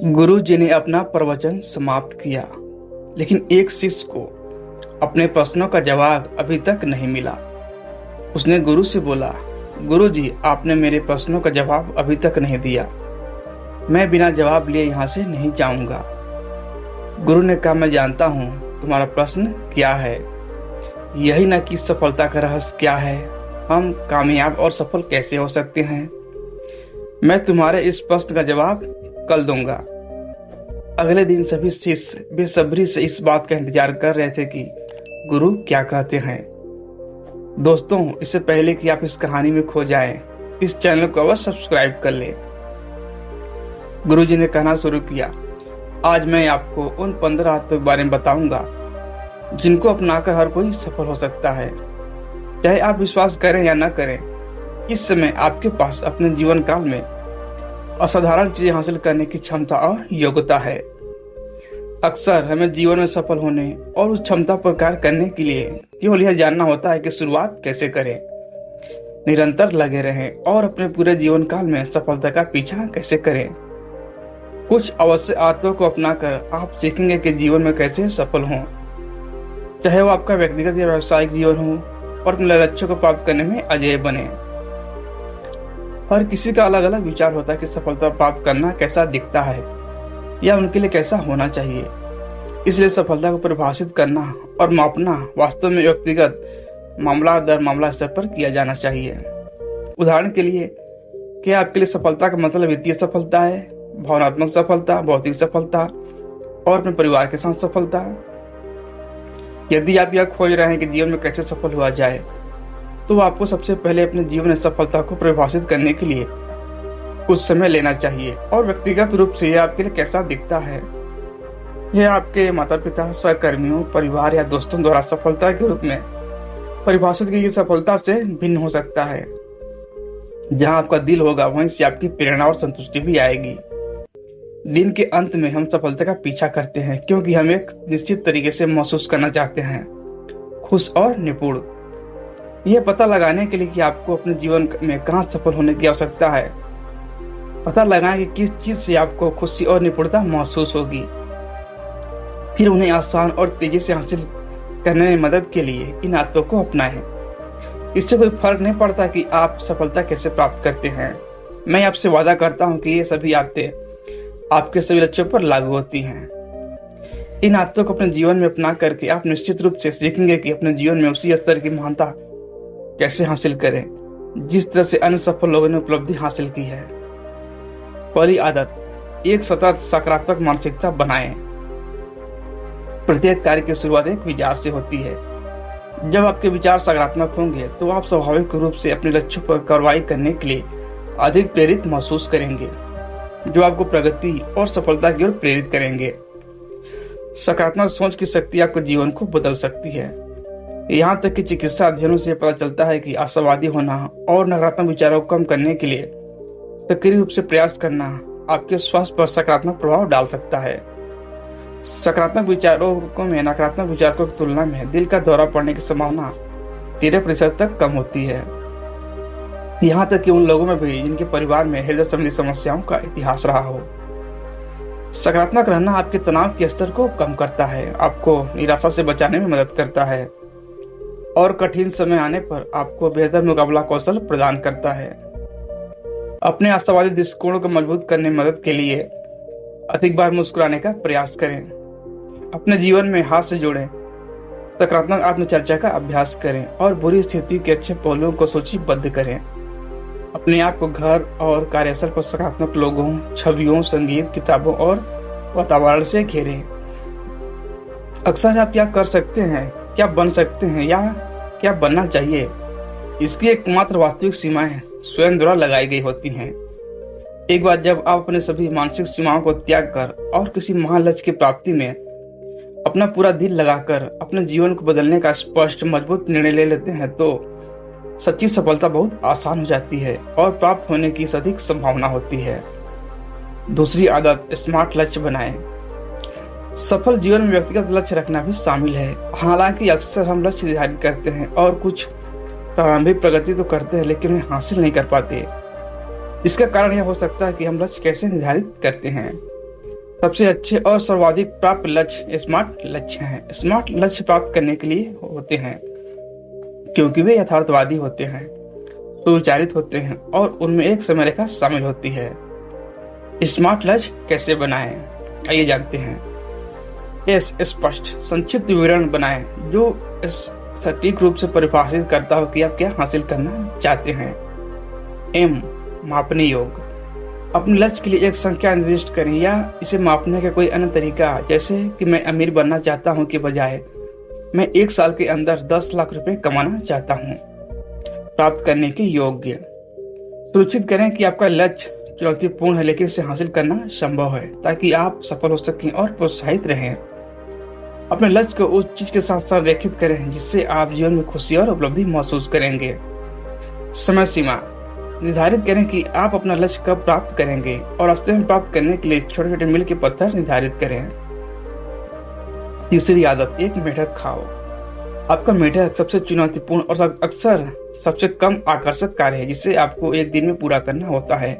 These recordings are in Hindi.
गुरु जी ने अपना प्रवचन समाप्त किया, लेकिन एक शिष्य को अपने प्रश्नों का जवाब अभी तक नहीं मिला। उसने गुरु से बोला, गुरु जी, आपने मेरे प्रश्नों का जवाब अभी तक नहीं दिया। मैं बिना जवाब लिए यहाँ से नहीं जाऊंगा। गुरु ने कहा, मैं जानता हूँ तुम्हारा प्रश्न क्या है, यही न कि सफलता का रहस्य क्या है, हम कामयाब और सफल कैसे हो सकते हैं। मैं तुम्हारे इस प्रश्न का जवाब कल दूंगा। अगले दिन सभी शिष्य बेसब्री से इस बात का इंतजार कर रहे थे कि गुरु क्या कहते हैं। दोस्तों, इससे पहले कि आप इस कहानी में खो जाएं, इस चैनल को अवश्य सब्सक्राइब कर लें। गुरु जी ने कहना शुरू किया, आज मैं आपको उन 15 आदतों के बारे में बताऊंगा जिनको अपनाकर हर कोई सफल हो सकता है। चाहे आप विश्वास करें या न करें, इस समय आपके पास अपने जीवन काल में असाधारण चीजें हासिल करने की क्षमता और योग्यता है। अक्सर हमें जीवन में सफल होने और उस क्षमता पर कार्य करने के लिए केवल यह जानना होता है कि शुरुआत कैसे करें, निरंतर लगे रहें और अपने पूरे जीवन काल में सफलता का पीछा कैसे करें। कुछ अवश्य आदतों को अपनाकर आप सीखेंगे कि जीवन में कैसे सफल हों, चाहे वो आपका व्यक्तिगत या व्यावसायिक जीवन हो, और अपने लक्ष्यों को प्राप्त करने में अजेय बने। हर किसी का अलग अलग विचार होता है कि सफलता प्राप्त करना कैसा दिखता है या उनके लिए कैसा होना चाहिए। इसलिए सफलता को परिभाषित करना और मापना वास्तव में व्यक्तिगत मामला दर मामला स्तर पर किया जाना चाहिए। उदाहरण के लिए, क्या आपके लिए सफलता का मतलब वित्तीय सफलता है, भावनात्मक सफलता, भौतिक सफलता और अपने परिवार के साथ सफलता? यदि आप यह खोज रहे हैं कि जीवन में कैसे सफल हुआ जाए, तो आपको सबसे पहले अपने जीवन में सफलता को परिभाषित करने के लिए कुछ समय लेना चाहिए। और व्यक्तिगत रूप से यह आपके लिए कैसा दिखता है, यह आपके माता पिता, सहकर्मियों, परिवार या दोस्तों द्वारा सफलता के रूप में परिभाषित की गई सफलता से भिन्न हो सकता है। जहां आपका दिल होगा, वहीं से आपकी प्रेरणा और संतुष्टि भी आएगी। दिन के अंत में हम सफलता का पीछा करते हैं क्योंकि हम एक निश्चित तरीके से महसूस करना चाहते हैं, खुश और निपुण। यह पता लगाने के लिए कि आपको अपने जीवन में कहाँ सफल होने की आवश्यकता है, पता लगाएं कि किस चीज से आपको खुशी और निपुणता महसूस होगी। फिर उन्हें आसान और तेजी से हासिल करने में मदद के लिए इन आदतों को अपनाएं। इससे कोई फर्क नहीं पड़ता कि आप सफलता कैसे प्राप्त करते हैं। मैं आपसे वादा करता हूँ कि ये सभी आदतें आपके सभी लक्ष्यों पर लागू होती हैं। इन आदतों को अपने जीवन में अपना करके आप निश्चित रूप से सीखेंगे कि अपने जीवन में उसी स्तर की महानता कैसे हासिल करें जिस तरह से अन्य सफल लोगों ने उपलब्धि हासिल की है। पहली आदत, एक सतत सकारात्मक मानसिकता बनाएं। प्रत्येक कार्य की शुरुआत एक विचार से होती है। जब आपके विचार सकारात्मक होंगे तो आप स्वाभाविक रूप से अपने लक्ष्यों पर कार्रवाई करने के लिए अधिक प्रेरित महसूस करेंगे, जो आपको प्रगति और सफलता की ओर प्रेरित करेंगे। सकारात्मक सोच की शक्ति आपके जीवन को बदल सकती है। यहाँ तक कि चिकित्सा अध्ययनों से पता चलता है कि आशावादी होना और नकारात्मक विचारों को कम करने के लिए सक्रिय रूप से प्रयास करना आपके स्वास्थ्य पर सकारात्मक प्रभाव डाल सकता है। सकारात्मक विचारों में नकारात्मक विचारों की तुलना में दिल का दौरा पड़ने की संभावना 13% तक कम होती है। यहाँ तक कि उन लोगों में भी जिनके परिवार में हृदय संबंधी समस्याओं का इतिहास रहा हो। सकारात्मक रहना आपके तनाव के स्तर को कम करता है, आपको निराशा से बचाने में मदद करता है और कठिन समय आने पर आपको बेहतर मुकाबला कौशल प्रदान करता है। अपने आशावादी दृष्टिकोण को मजबूत करने में मदद के लिए अधिक बार मुस्कुराने का प्रयास करें। अपने जीवन में हाथ से जोड़ें, सकारात्मक आत्मचर्चा का अभ्यास करें और बुरी स्थिति के अच्छे पहलुओं को सूचीबद्ध करें। अपने आप को घर और कार्यस्थल पर सकारात्मक लोगों, छवियों, संगीत, किताबों और वातावरण से घेरें। अक्सर आप क्या कर सकते हैं, क्या बन सकते हैं या क्या बनना चाहिए, इसकी एकमात्र वास्तविक सीमाएं स्वयं द्वारा लगाई गई होती हैं। एक बार जब आप अपने सभी मानसिक सीमाओं को त्याग कर और किसी महान लक्ष्य की प्राप्ति में अपना पूरा दिल लगाकर अपने जीवन को बदलने का स्पष्ट मजबूत निर्णय ले लेते हैं, तो सच्ची सफलता बहुत आसान हो जाती है और प्राप्त होने की अधिक संभावना होती है। दूसरी आदत, स्मार्ट लक्ष्य बनाएं। सफल जीवन में व्यक्तिगत लक्ष्य रखना भी शामिल है। हालांकि अक्सर हम लक्ष्य निर्धारित करते हैं और कुछ प्रारंभिक प्रगति तो करते हैं, लेकिन उन्हें हासिल नहीं कर पाते। इसका कारण यह हो सकता है कि हम लक्ष्य कैसे निर्धारित करते हैं। सबसे अच्छे और सर्वाधिक प्राप्त लक्ष्य स्मार्ट लक्ष्य हैं। स्मार्ट लक्ष्य प्राप्त करने के लिए होते हैं क्योंकि वे यथार्थवादी होते हैं, सुविचारित होते हैं और उनमें एक समय रेखा शामिल होती है। स्मार्ट लक्ष्य कैसे बनाएं, आइए जानते हैं। स्पष्ट संक्षिप्त विवरण बनाएं जो सटीक रूप से परिभाषित करता हो कि आप क्या हासिल करना चाहते हैं। एम मापने योग्य, अपने लक्ष्य के लिए एक संख्या निर्दिष्ट करें या इसे मापने का कोई अन्य तरीका, जैसे कि मैं अमीर बनना चाहता हूं के बजाय मैं 1 साल के अंदर 10 लाख रुपए कमाना चाहता हूं। प्राप्त करने के योग्य, सुनिश्चित करें कि आपका लक्ष्य चुनौतीपूर्ण है लेकिन इसे हासिल करना संभव है ताकि आप सफल हो सकें और प्रोत्साहित रहें। अपने लक्ष्य को उस चीज के साथ संरेखित करें जिससे आप जीवन में खुशी और उपलब्धि महसूस करेंगे। समय सीमा निर्धारित करें कि आप अपना लक्ष्य कब प्राप्त करेंगे और रास्ते में प्राप्त करने के लिए छोटे छोटे मील के पत्थर निर्धारित करें। तीसरी आदत, एक मेढक खाओ। आपका मेढक सबसे चुनौतीपूर्ण और अक्सर सबसे कम आकर्षक कार्य है जिसे आपको एक दिन में पूरा करना होता है।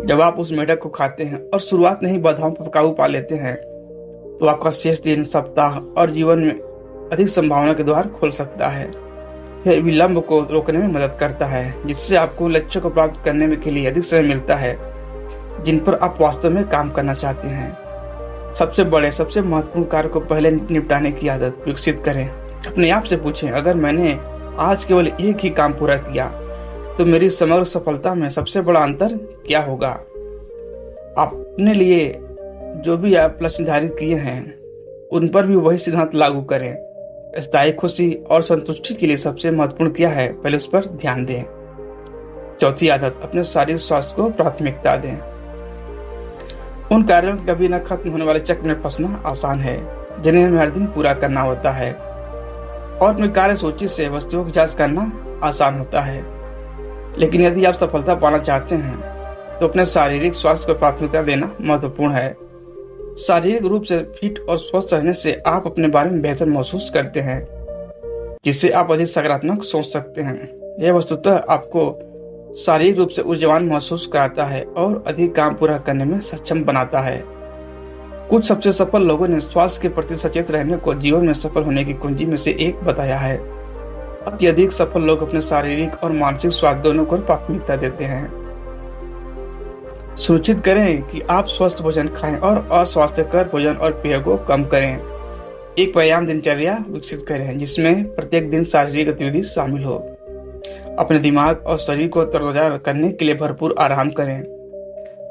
जब आप उस मेढक को खाते हैं और शुरुआत में ही बाधाओं पर काबू पा लेते हैं तो आपका शेष दिन, सप्ताह और जीवन में अधिक संभावना के द्वार खोल सकता है। यह विलंब को रोकने में मदद करता है जिससे आपको लक्ष्य को प्राप्त करने के लिए अधिक समय मिलता है जिन पर आप वास्तव में काम करना चाहते हैं। सबसे बड़े, सबसे महत्वपूर्ण कार्य को पहले निपटाने की आदत विकसित करें। अपने आप से पूछें, अगर मैंने आज केवल एक ही काम पूरा किया तो मेरी समग्र सफलता में सबसे बड़ा अंतर क्या होगा। अपने लिए जो भी आप लक्ष्य निर्धारित किए हैं उन पर भी वही सिद्धांत लागू करें। स्थायी खुशी और संतुष्टि के लिए सबसे महत्वपूर्ण क्या है, पहले उस पर ध्यान दें। चौथी आदत, अपने शारीरिक स्वास्थ्य को प्राथमिकता दें। उन कार्यों के कभी न खत्म होने वाले चक्र में फंसना आसान है जिन्हें हमें हर दिन पूरा करना होता है और अपनी कार्य सूची से वस्तुओं की जांच करना आसान होता है। लेकिन यदि आप सफलता पाना चाहते हैं तो अपने शारीरिक स्वास्थ्य को प्राथमिकता देना महत्वपूर्ण है। शारीरिक रूप से फिट और स्वस्थ रहने से आप अपने बारे में बेहतर महसूस करते हैं जिससे आप अधिक सकारात्मक सोच सकते हैं। यह वस्तुतः आपको शारीरिक रूप से ऊर्जावान महसूस कराता है और अधिक काम पूरा करने में सक्षम बनाता है। कुछ सबसे सफल लोगों ने स्वास्थ्य के प्रति सचेत रहने को जीवन में सफल होने की कुंजी में से एक बताया है। अत्यधिक सफल लोग अपने शारीरिक और मानसिक स्वास्थ्य दोनों को प्राथमिकता देते हैं। सुनिश्चित करें कि आप स्वस्थ भोजन खाएं और अस्वास्थ्यकर भोजन और पेय को कम करें। एक व्यायाम दिनचर्या विकसित करें जिसमें प्रत्येक दिन शारीरिक गतिविधि शामिल हो। अपने दिमाग और शरीर को तरोताजा करने के लिए भरपूर आराम करें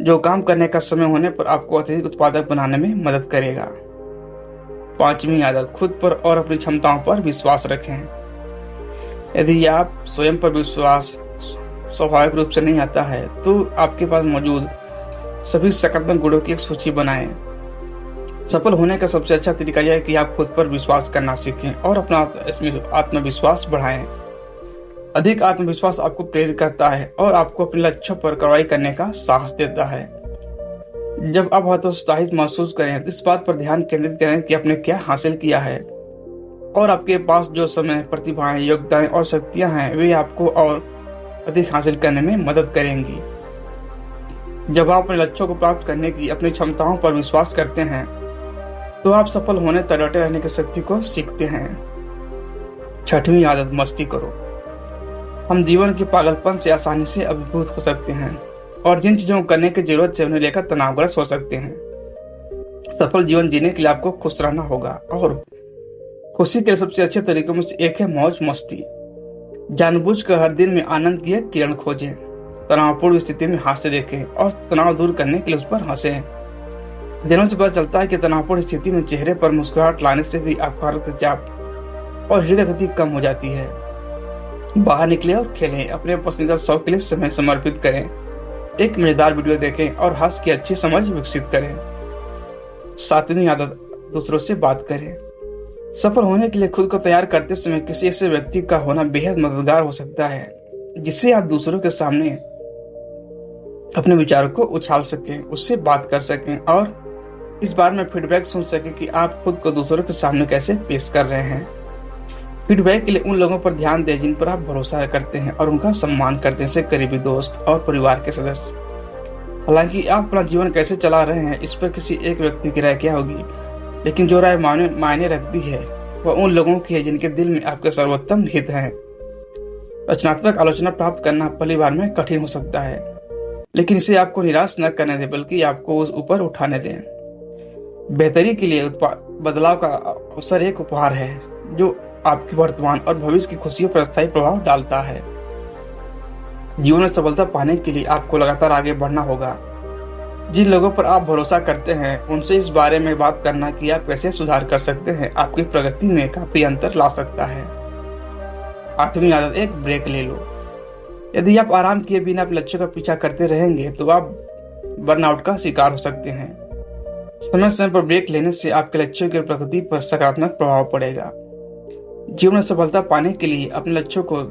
जो काम करने का समय होने पर आपको अत्यधिक उत्पादक बनाने में मदद करेगा। पांचवी आदत, खुद पर और अपनी क्षमताओं पर विश्वास रखें। यदि आप स्वयं पर विश्वास स्वाभाविक रूप से नहीं आता है तो आपके पास मौजूद सभी सकारात्मक गुणों की एक सूची बनाएं। सफल होने का सबसे अच्छा तरीका यह है कि आप खुद पर विश्वास करना सीखें और अपना आत्मविश्वास बढ़ाएं। अधिक आत्मविश्वास आपको प्रेरित करता है और आपको अपने लक्ष्यों पर कार्रवाई करने का साहस देता है। जब आप हतोत्साहित महसूस करें तो इस बात पर ध्यान केंद्रित करें कि आपने क्या हासिल किया है और आपके पास जो समय, प्रतिभाएं, योग्यताएं और शक्तियां हैं वे आपको और अधिक हासिल करने में मदद करेंगी। जब आप अपने लक्ष्यों को प्राप्त करने की अपनी क्षमताओं पर विश्वास करते हैं तो आप सफल होने तक डटे रहने की शक्ति को सीखते हैं। छठवीं आदत, मस्ती करो। हम जीवन के पागलपन से आसानी से अभिभूत हो सकते हैं और जिन चीजों को करने की जरूरत है उन्हें लेकर तनावग्रस्त हो सकते हैं। सफल जीवन जीने के लिए आपको खुश रहना होगा और खुशी के सबसे अच्छे तरीकों में से एक है मौज मस्ती। जानबूझकर हर दिन में आनंद की एक किरण खोजें, तनावपूर्ण स्थिति में हास्य देखें और तनाव दूर करने के लिए उस पर हंसें। दिनों से पता चलता है कि तनावपूर्ण स्थिति में चेहरे पर मुस्कुराहट लाने से भी आपका रक्तचाप और हृदय गति कम हो जाती है। बाहर निकलें और खेलें, अपने पसंदीदा शौक के लिए समय समर्पित करें, एक मजेदार वीडियो देखें और हंस की अच्छी समझ विकसित करें। सातवीं आदत, दूसरों से बात करें। सफल होने के लिए खुद को तैयार करते समय किसी ऐसे व्यक्ति का होना बेहद मददगार हो सकता है जिससे आप दूसरों के सामने अपने विचारों को उछाल सकें, उससे बात कर सकें और इस बारे में फीडबैक सुन सकें कि आप खुद को दूसरों के सामने कैसे पेश कर रहे हैं। फीडबैक के लिए उन लोगों पर ध्यान दें जिन पर आप भरोसा करते हैं और उनका सम्मान करते हैं, जैसे करीबी दोस्त और परिवार के सदस्य। हालांकि आप अपना जीवन कैसे चला रहे हैं इस पर किसी एक व्यक्ति की राय क्या होगी, लेकिन जो राय मायने रखती है वह उन लोगों की है जिनके दिल में आपके सर्वोत्तम हित हैं। रचनात्मक आलोचना प्राप्त करना पहली बार में कठिन हो सकता है, लेकिन इसे आपको निराश न करने दें बल्कि आपको उस ऊपर उठाने दें। बेहतरी के लिए बदलाव का अवसर एक उपहार है जो आपके वर्तमान और भविष्य की खुशियों पर स्थायी प्रभाव डालता है। जीवन में सफलता पाने के लिए आपको लगातार आगे बढ़ना होगा। जिन लोगों पर आप भरोसा करते हैं उनसे इस बारे में बात करना कि आप कैसे सुधार कर सकते हैं आपकी प्रगति में काफी अंतर ला सकता है। 8वीं आदत, एक ब्रेक ले लो। यदि आप आराम किए बिना अपने लक्ष्यों का पीछा करते रहेंगे तो आप बर्नआउट का शिकार हो सकते हैं। समय समय पर ब्रेक लेने से आपके लक्ष्यों की प्रगति पर सकारात्मक प्रभाव पड़ेगा। जीवन में सफलता पाने के लिए अपने लक्ष्यों को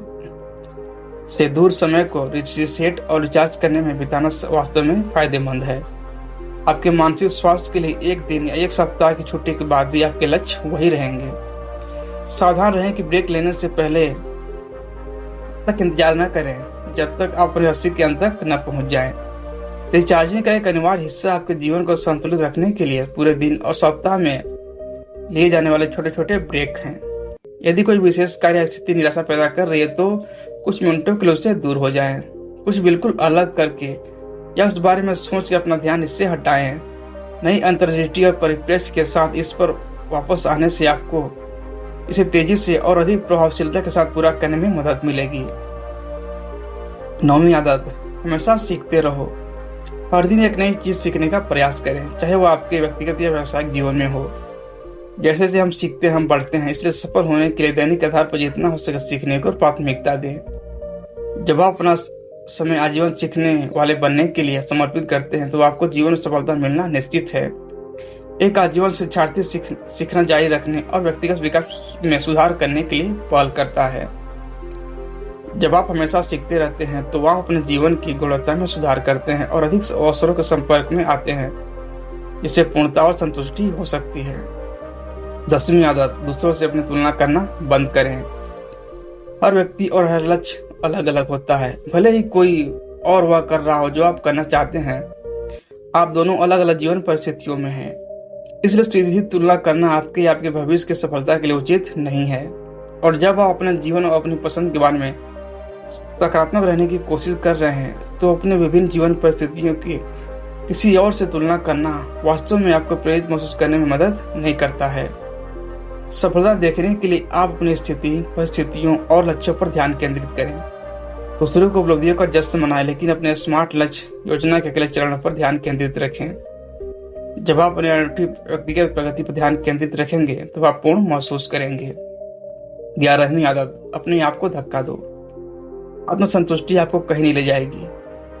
से दूर समय को रिसेट और रिचार्ज करने में बिताना वास्तव में फायदेमंद है। आपके मानसिक स्वास्थ्य के लिए एक दिन या एक सप्ताह की छुट्टी के बाद भी आपके लक्ष्य वही रहेंगे। सावधान रहें कि ब्रेक लेने से पहले तक इंतजार न करें जब तक आप अपने रस्सी के अंत तक न पहुंच जाएं। रिचार्जिंग का एक अनिवार्य हिस्सा आपके जीवन को संतुलित रखने के लिए पूरे दिन और सप्ताह में लिए जाने वाले छोटे छोटे ब्रेक हैं। यदि कोई विशेष कार्य स्थिति निराशा पैदा कर रही है तो कुछ मिनटों के लिए उससे दूर हो जाएं। कुछ बिल्कुल अलग करके या उस बारे में सोच के अपना ध्यान इससे हटाएं। नई अंतर्दृष्टि और परिप्रेक्ष्य के साथ इस पर वापस आने से आपको इसे तेजी से और अधिक प्रभावशीलता के साथ पूरा करने में मदद मिलेगी। 9वीं आदत, हमेशा सीखते रहो। हर दिन एक नई चीज सीखने का प्रयास करें, चाहे वो आपके व्यक्तिगत या व्यावसायिक जीवन में हो। जैसे जैसे हम सीखते हैं हम बढ़ते हैं, इसलिए सफल होने के लिए दैनिक आधार पर जितना हो सके सीखने को प्राथमिकता दें। जब आप अपना समय आजीवन सीखने वाले बनने के लिए समर्पित करते हैं तो आपको जीवन में सफलता मिलना निश्चित है। एक आजीवन शिक्षार्थी सीखना जारी रखने और व्यक्तिगत विकास में सुधार करने के लिए पहल करता है। जब आप हमेशा सीखते रहते हैं तो आप अपने जीवन की गुणवत्ता में सुधार करते हैं और अधिक अवसरों के संपर्क में आते हैं जिससे पूर्णता और संतुष्टि हो सकती है। 10वीं आदत, दूसरों से अपनी तुलना करना बंद करें। हर व्यक्ति और हर लक्ष्य अलग अलग होता है। भले ही कोई और वह कर रहा हो जो आप करना चाहते हैं, आप दोनों अलग अलग जीवन परिस्थितियों में हैं। इसलिए सीधी तुलना करना आपके भविष्य की सफलता के लिए उचित नहीं है। और जब आप अपने जीवन और अपनी पसंद के बारे में सकारात्मक रहने की कोशिश कर रहे हैं तो अपने विभिन्न जीवन परिस्थितियों की किसी और से तुलना करना वास्तव में आपको प्रेरित महसूस करने में मदद नहीं करता है। सफलता देखने के लिए आप अपनी स्थिति, परिस्थितियों और लक्ष्यों पर ध्यान केंद्रित करें। दूसरों को उपलब्धियों का जश्न मनाएं, लेकिन अपने स्मार्ट लक्ष्य योजना के अगले चरणों पर ध्यान केंद्रित रखें। जब आप अपने व्यक्तिगत प्रगति पर ध्यान केंद्रित रखेंगे तो आप पूर्ण महसूस करेंगे। 11वीं आदत, अपने आप को धक्का दो। आत्मसंतुष्टि आपको कहीं नहीं ले जाएगी।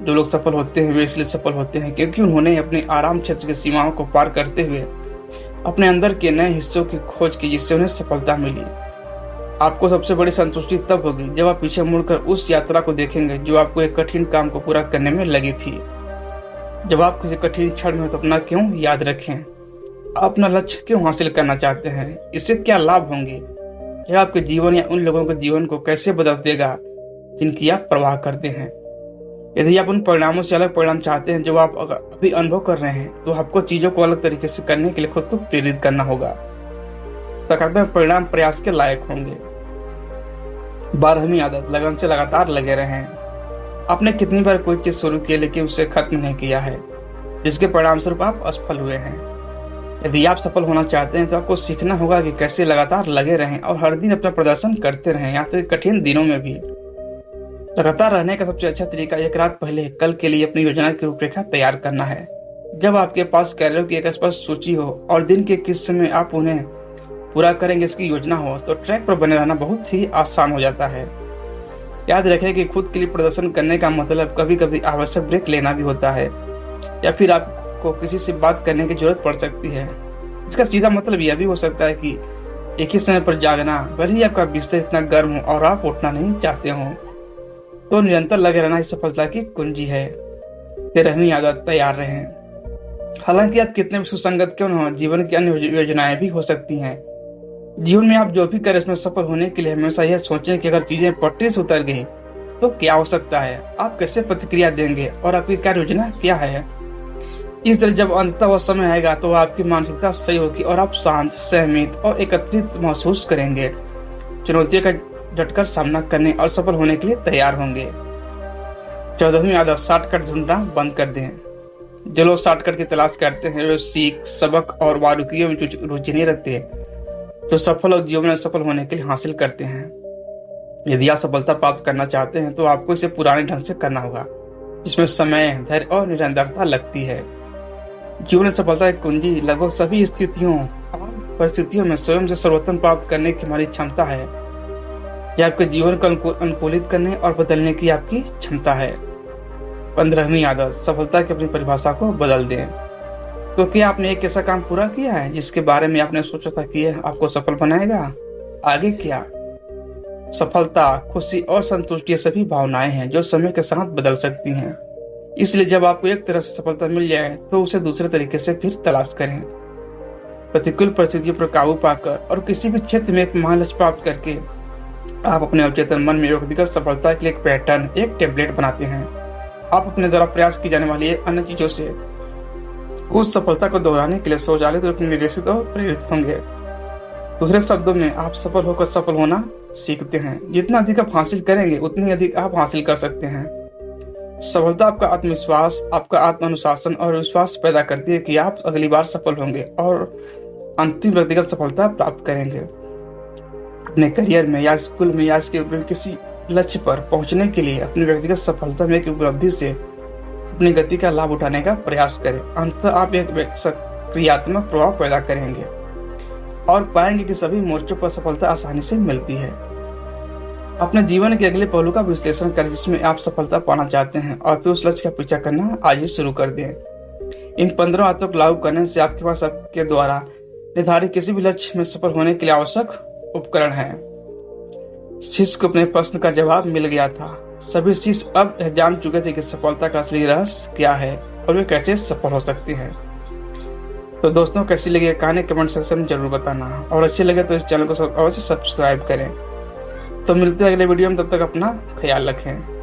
जो लोग सफल होते हैं वे इसलिए सफल होते हैं क्योंकि उन्होंने अपने आराम क्षेत्र की सीमाओं को पार करते हुए अपने अंदर के नए हिस्सों की खोज की जिससे उन्हें सफलता मिली। आपको सबसे बड़ी संतुष्टि तब होगी जब आप पीछे मुड़कर उस यात्रा को देखेंगे जो आपको एक कठिन काम को पूरा करने में लगी थी। जब आप किसी कठिन क्षण में तो अपना क्यों याद रखें, आप अपना लक्ष्य क्यों हासिल करना चाहते हैं, इससे क्या लाभ होंगे, यह आपके जीवन या उन लोगों के जीवन को कैसे बदल देगा जिनकी आप परवाह करते हैं। यदि आप उन परिणामों से अलग परिणाम चाहते हैं जो आप अभी अनुभव कर रहे हैं तो आपको चीजों को अलग तरीके से करने के लिए खुद को प्रेरित करना होगा। सकारात्मक परिणाम प्रयास के लायक होंगे। 12वीं आदत, लगन से लगातार लगे रहें। आपने कितनी बार कोई चीज शुरू की लेकिन उसे खत्म नहीं किया है जिसके परिणाम स्वरूप आप असफल हुए हैं। यदि आप सफल होना चाहते हैं तो आपको सीखना होगा कि कैसे लगातार लगे रहें और हर दिन अपना प्रदर्शन करते रहें, यहाँ तक कठिन दिनों में भी। लगातार रहने का सबसे अच्छा तरीका एक रात पहले कल के लिए अपनी योजना की रूपरेखा तैयार करना है। जब आपके पास कार्यों की एक स्पष्ट सूची हो और दिन के किस समय आप उन्हें पूरा करेंगे इसकी योजना हो तो ट्रैक पर बने रहना बहुत ही आसान हो जाता है। याद रखें कि खुद के लिए प्रदर्शन करने का मतलब कभी कभी आवश्यक ब्रेक लेना भी होता है या फिर आपको किसी से बात करने की जरूरत पड़ सकती है। इसका सीधा मतलब यह भी हो सकता है कि एक ही समय पर जागना, भले ही आपका बिस्तर इतना गर्म हो और आप उठना नहीं चाहते हो, तो निरंतर लगे रहना इस सफलता की कुंजी है। 13वीं आदत, तैयार रहें। हालांकि आप कितने भी सुसंगत क्यों न हो, जीवन की अन्य योजनाएं भी हो सकती हैं। जीवन में आप जो भी करें उसमें सफल होने के लिए हमेशा यह सोचें कि अगर चीजें पटरी से उतर गई तो क्या हो सकता है, आप कैसे प्रतिक्रिया देंगे और आपकी कार्य योजना क्या है। इस तरह जब अंततः वह समय आएगा तो आपकी मानसिकता सही होगी और आप शांत, सहमित और एकत्रित महसूस करेंगे, चुनौतियों का डटकर सामना करने और सफल होने के लिए तैयार होंगे। 14वीं आदत, शॉर्टकट ढूंढना बंद कर दें। जो लोग शॉर्टकट की तलाश करते हैं वे सीख, सबक और बारीकियों में रुचि नहीं रखते जो सफल और जीवन में सफल होने के लिए हासिल करते हैं। यदि आप सफलता प्राप्त करना चाहते हैं तो आपको इसे पुराने ढंग से करना होगा, जिसमें समय, धैर्य और निरंतरता लगती है। जीवन में सफलता की कुंजी लगभग सभी स्थितियों और परिस्थितियों में स्वयं से सर्वोत्तम प्राप्त करने की हमारी क्षमता है। यह आपके जीवन को अनुकूलित करने और बदलने की आपकी क्षमता है। 15वीं आदत, सफलता की अपनी परिभाषा को बदल दें। तो क्या आपने एक ऐसा काम पूरा किया है जिसके बारे में आपने सोचा था कि यह आपको सफल बनाएगा? आगे क्या? सफलता, खुशी और संतुष्टि सभी भावनाएं हैं जो समय के साथ बदल सकती हैं। इसलिए जब आपको एक तरह से सफलता मिल जाए तो उसे दूसरे तरीके से फिर तलाश करें। प्रतिकूल परिस्थितियों पर काबू पाकर और किसी भी क्षेत्र में एक महान लक्ष्य प्राप्त करके आप अपने अवचेतन मन में व्यक्तिगत सफलता के लिए एक पैटर्न, एक टेम्पलेट बनाते हैं। आप अपने द्वारा प्रयास की जाने वाली अन्य चीजों से उस सफलता को दोहराने के लिए स्वचालित रूप में निर्देशित और प्रेरित होंगे। दूसरे शब्दों में, आप सफल होकर सफल होना सीखते हैं। जितना अधिक आप हासिल करेंगे उतनी अधिक आप हासिल कर सकते हैं। सफलता आपका आत्मविश्वास, आपका आत्म अनुशासन और विश्वास पैदा करती है कि आप अगली बार सफल होंगे और अंतिम व्यक्तिगत सफलता प्राप्त करेंगे। अपने करियर में या स्कूल में या इसके किसी लक्ष्य पर पहुंचने के लिए अपनी व्यक्तिगत सफलता में एक उपलब्धि से अपनी गति का लाभ उठाने का प्रयास करें। अंततः आप एक क्रियात्मक प्रभाव पैदा करेंगे और पाएंगे कि सभी मोर्चों पर सफलता आसानी से मिलती है। अपने जीवन के अगले पहलू का विश्लेषण करें जिसमें आप सफलता पाना चाहते हैं और फिर उस लक्ष्य का पीछा करना आज ही शुरू कर दें। इन 15 आदतों को लागू करने से आपके पास आपके द्वारा निर्धारित किसी भी लक्ष्य में सफल होने के लिए आवश्यक उपकरण है। शिष्य को अपने प्रश्न का जवाब मिल गया था। सभी शिष्य अब यह जान चुके थे कि सफलता का असली रहस्य क्या है और वे कैसे सफल हो सकते हैं। तो दोस्तों, कैसी लगी कहानी कमेंट सेक्शन में जरूर बताना और अच्छी लगे तो इस चैनल को अवश्य सब्सक्राइब करें। तो मिलते हैं अगले वीडियो में, तब तक अपना ख्याल रखें।